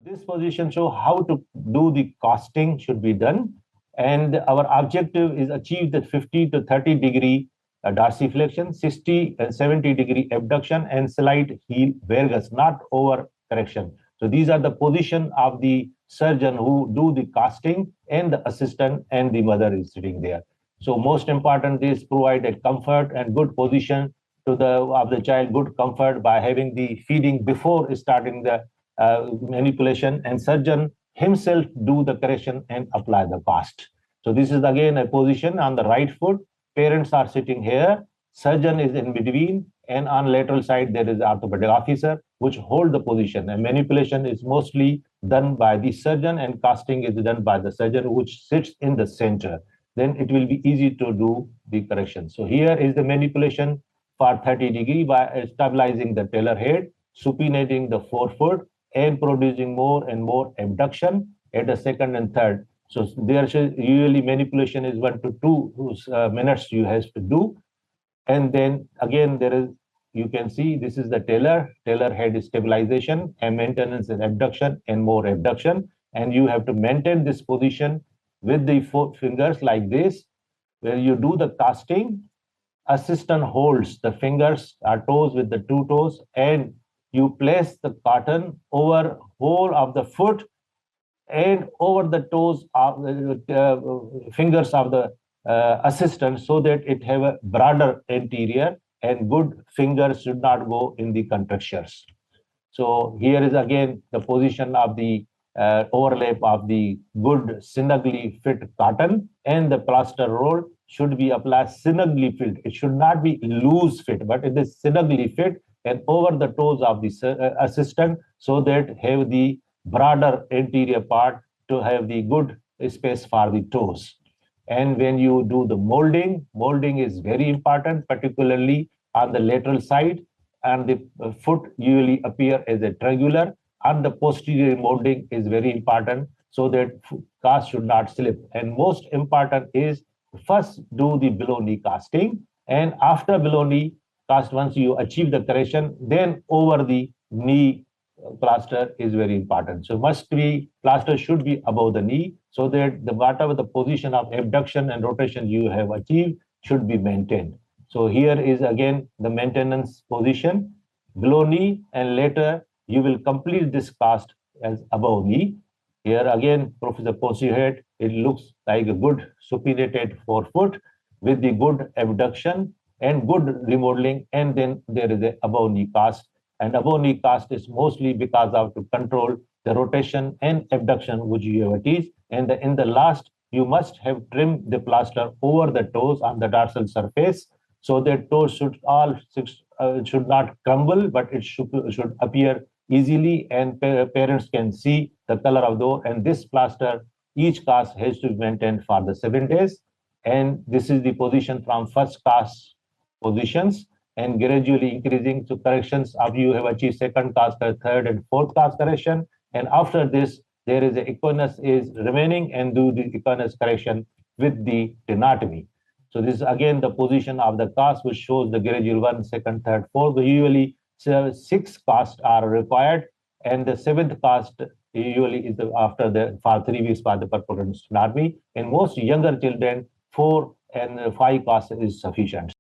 This position shows how to do the casting should be done. And our objective is achieve the 50 to 30 degree dorsiflexion, 60 and 70 degree abduction, and slight heel valgus, not over correction. So these are the position of the surgeon who do the casting, and the assistant and the mother is sitting there. So most important is provide a comfort and good position to the child, good comfort by having the feeding before starting the manipulation, and surgeon himself do the correction and apply the cast. So this is again a position on the right foot. Parents are sitting here, surgeon is in between, and on lateral side there is orthopedic officer which hold the position. And manipulation is mostly done by the surgeon, and casting is done by the surgeon which sits in the center. Then it will be easy to do the correction. So here is the manipulation for 30 degree by stabilizing the tailor head, supinating the forefoot, and producing more and more abduction at the second and third. So there usually manipulation is 1 to 2 minutes you have to do. And then again, there is, you can see this is the tailor head stabilization and maintenance and abduction and more abduction. And you have to maintain this position with the 4 fingers like this, where you do the casting. Assistant holds the fingers or toes with the 2 toes, and you place the cotton over whole of the foot and over the toes of the fingers of the assistant, so that it have a broader anterior, and good fingers should not go in the contractures. So here is again the position of the overlap of the good snugly fit cotton, and the plaster roll should be applied snugly fit. It should not be loose fit, but it is snugly fit and over the toes of the assistant, so that have the broader anterior part to have the good space for the toes. And when you do the molding is very important, particularly on the lateral side, and the foot usually appear as a triangular, and the posterior molding is very important, so that cast should not slip. And most important is first do the below knee casting, and after below knee cast, once you achieve the correction, then over the knee plaster is very important. So must be plaster should be above the knee, so that the whatever the position of abduction and rotation you have achieved should be maintained. So here is again the maintenance position below knee, and later you will complete this cast as above knee. Here again, Professor Ponseti head, it looks like a good supinated forefoot with the good abduction and good remodeling, and then there is a above knee cast. And above knee cast is mostly because of to control the rotation and abduction which you have achieved. And in the last, you must have trimmed the plaster over the toes on the dorsal surface, so that toes should not crumble, but it should appear easily, and parents can see the color of the. And this plaster, each cast has to be maintained for the 7 days. And this is the position from first cast positions, and gradually increasing to corrections of you have achieved second cast, third and fourth cast correction. And after this, there is a equinus is remaining, and do the equinus correction with the tenotomy. So this is again the position of the cast, which shows the gradual 1, 2nd, 3rd, 4th. Usually 6 casts are required, and the 7th cast usually is after the for 3 weeks for the performance tenotomy. In most younger children, 4 and 5 casts is sufficient.